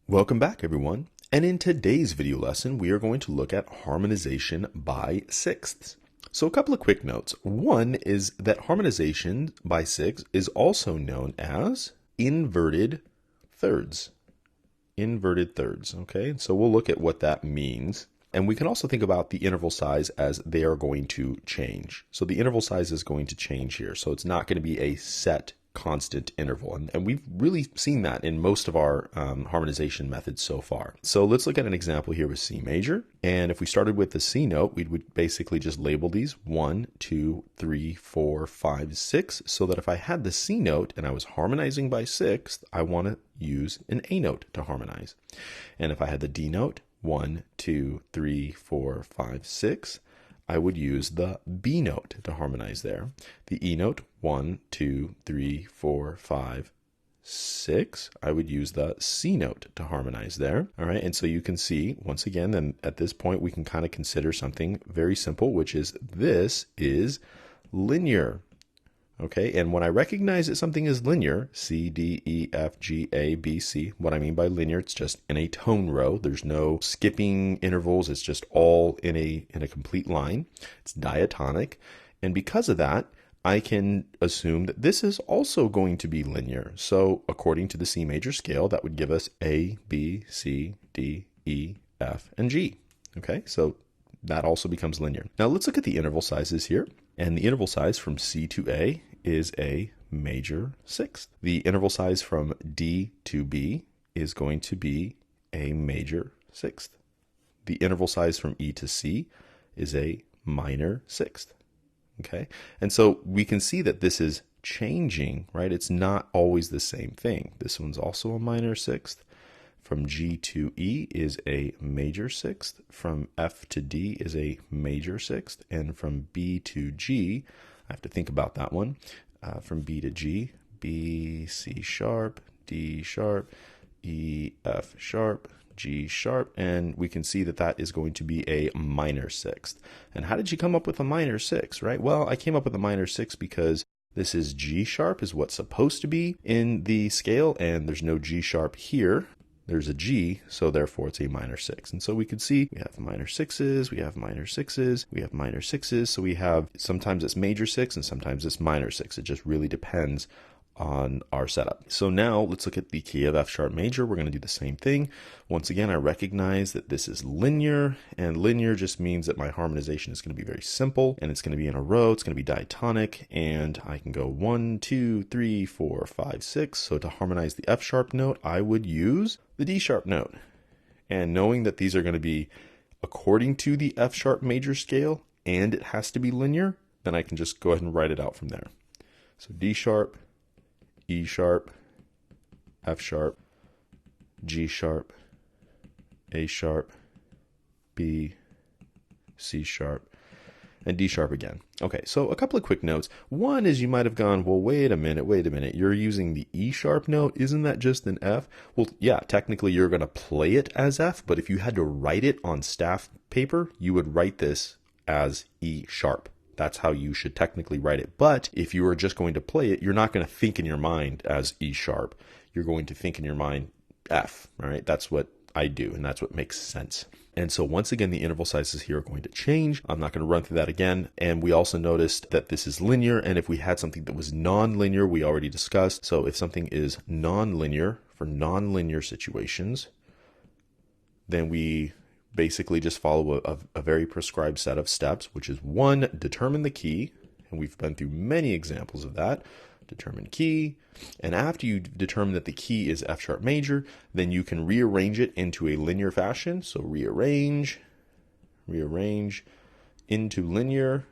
Welcome back, everyone. And in today's video lesson, we are going to look at harmonization by sixths. So a couple of quick notes. One is that harmonization by sixths is also known as inverted thirds. Inverted thirds, okay? So we'll look at what that means. And we can also think about the interval size as they are going to change. So the interval size is going to change here. So it's not going to be a set constant interval. And we've really seen that in most of our harmonization methods so far. So let's look at an example here with C major. And if we started with the C note, we would basically just label these 1, 2, 3, 4, 5, 6, so that if I had the C note and I was harmonizing by sixth, I want to use an A note to harmonize. And if I had the D note, 1, 2, 3, 4, 5, 6, I would use the B note to harmonize there. The E note, 1, 2, 3, 4, 5, 6, I would use the C note to harmonize there. All right, and so you can see, once again, then at this point, we can kind of consider something very simple, which is this is linear. Okay, and when I recognize that something is linear, C, D, E, F, G, A, B, C, what I mean by linear, it's just in a tone row. There's no skipping intervals. It's just all in a complete line. It's diatonic. And because of that, I can assume that this is also going to be linear. So according to the C major scale, that would give us A, B, C, D, E, F, and G. Okay, so that also becomes linear. Now let's look at the interval sizes here. And the interval size from C to A is a major sixth. The interval size from D to B is going to be a major sixth. The interval size from E to C is a minor sixth. Okay, and so we can see that this is changing, right? It's not always the same thing. This one's also a minor sixth. From G to E is a major sixth. From F to D is a major sixth. And from B to G, I have to think about that one. From B to G, B, C sharp, D sharp, E, F sharp, G sharp. And we can see that that is going to be a minor sixth. And how did you come up with a minor sixth, right? Well, I came up with a minor sixth because this is G sharp is what's supposed to be in the scale, and there's no G sharp here. There's a G, so therefore it's a minor sixth. And so we could see we have minor sixes, we have minor sixes, we have minor sixes. So we have sometimes it's major six and sometimes it's minor six. It just really depends on our setup. So now let's look at the key of F sharp major. We're going to do the same thing. Once again, I recognize that this is linear, and linear just means that my harmonization is going to be very simple, and it's going to be in a row. It's going to be diatonic, and I can go 1, 2, 3, 4, 5, 6. So to harmonize the F sharp note, I would use the D sharp note. And knowing that these are going to be according to the F sharp major scale, and it has to be linear, then I can just go ahead and write it out from there. So D sharp, E sharp, F sharp, G sharp, A sharp, B, C sharp, and D sharp again. Okay, so a couple of quick notes. One is you might have gone, well, wait a minute. You're using the E sharp note. Isn't that just an F? Well, yeah, technically you're going to play it as F, but if you had to write it on staff paper, you would write this as E sharp. That's how you should technically write it. But if you are just going to play it, you're not going to think in your mind as E sharp. You're going to think in your mind F, all right? That's what I do, and that's what makes sense. And so once again, the interval sizes here are going to change. I'm not going to run through that again. And we also noticed that this is linear, and if we had something that was non-linear, we already discussed. So if something is non-linear for non-linear situations, then we basically just follow a very prescribed set of steps, which is 1, determine the key. And we've been through many examples of that. Determine key. And after you determine that the key is F sharp major, then you can rearrange it into a linear fashion. So rearrange into linear.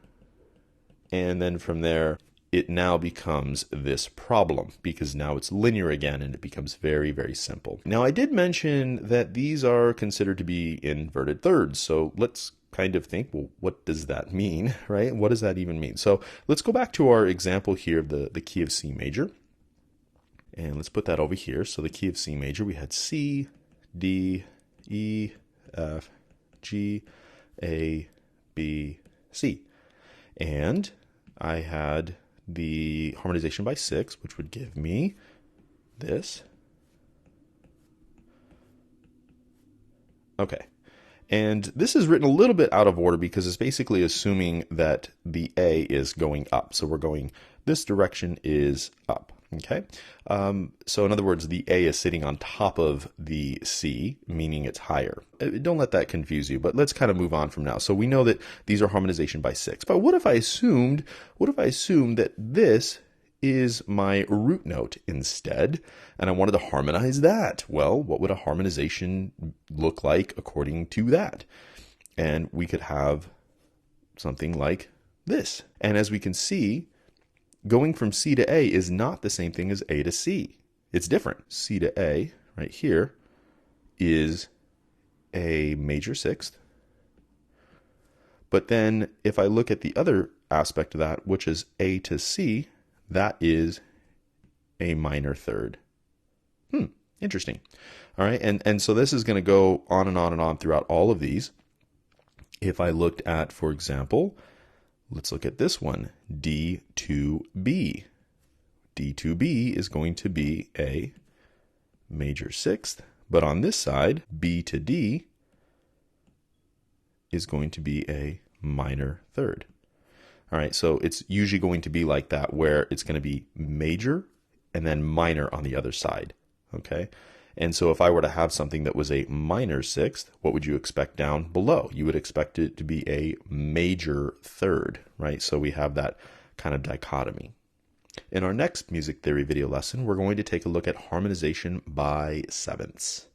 And then from there, it now becomes this problem because now it's linear again and it becomes very, very simple. Now I did mention that these are considered to be inverted thirds. So let's kind of think, well, what does that mean, right? What does that even mean? So let's go back to our example here of the key of C major. And let's put that over here. So the key of C major, we had C, D, E, F, G, A, B, C. And I had the harmonization by 6, which would give me this. Okay. And this is written a little bit out of order because it's basically assuming that the A is going up. So we're going, this direction is up. Okay. So in other words, the A is sitting on top of the C, meaning it's higher. Don't let that confuse you, but let's kind of move on from now. So we know that these are harmonization by 6. But what if I assumed that this is my root note instead, and I wanted to harmonize that? Well, what would a harmonization look like according to that? And we could have something like this. And as we can see, going from C to A is not the same thing as A to C. It's different. C to A, right here, is a major sixth. But then if I look at the other aspect of that, which is A to C, that is a minor third. Interesting. All right, and so this is going to go on and on and on throughout all of these. If I looked at, for example, let's look at this one, D to B. D to B is going to be a major sixth, but on this side, B to D is going to be a minor third. All right, so it's usually going to be like that, where it's going to be major and then minor on the other side, okay? And so if I were to have something that was a minor sixth, what would you expect down below? You would expect it to be a major third, right? So we have that kind of dichotomy. In our next music theory video lesson, we're going to take a look at harmonization by sevenths.